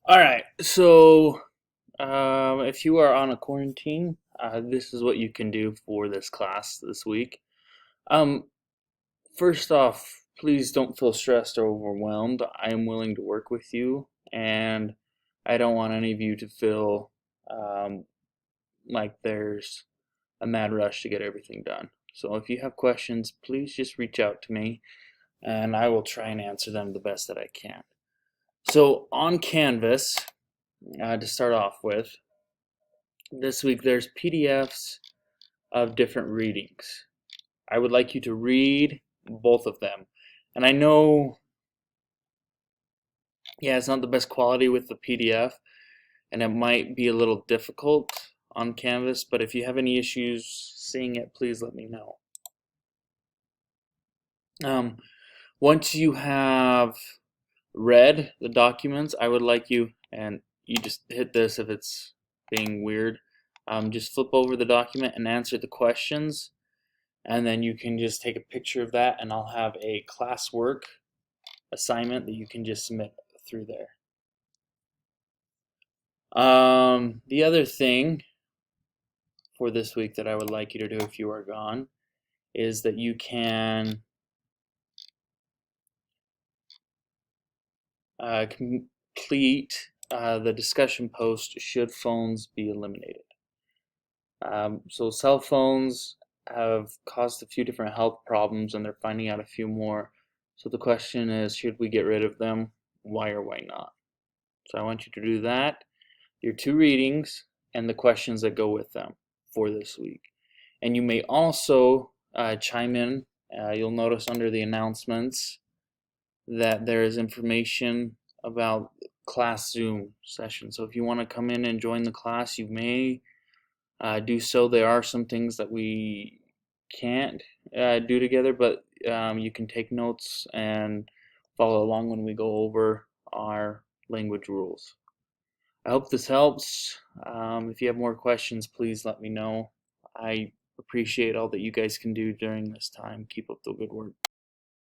All right, so if you are on a quarantine, this is what you can do for this class this week. Um, First off, please don't feel stressed or overwhelmed. I am willing to work with you, and I don't want any of you to feel um, like there's a mad rush to get everything done. So if you have questions, please just reach out to me, and I will try and answer them the best that I can. So on Canvas, to start off with, this week there's PDFs of different readings. I would like you to read both of them. And I know, yeah, it's not the best quality with the PDF, and it might be a little difficult on Canvas, but if you have any issues seeing it, please let me know. Um, Once you have read the documents, I would like you, and you just hit this if it's being weird, just flip over the document and answer the questions, and then you can just take a picture of that, and I'll have a classwork assignment that you can just submit through there. The other thing for this week that I would like you to do if you are gone is that you can complete the discussion post, should phones be eliminated. So cell phones have caused a few different health problems, and they're finding out a few more. So the question is, should we get rid of them? Why or why not? So I want you to do that, your two readings, and the questions that go with them for this week. And you may also chime in. You'll notice under the announcements that there is information about class Zoom session. So if you want to come in and join the class, you may do so. There are some things that we can't do together, but you can take notes and follow along when we go over our language rules. I hope this helps. If you have more questions, please let me know. I appreciate all that you guys can do during this time. Keep up the good work.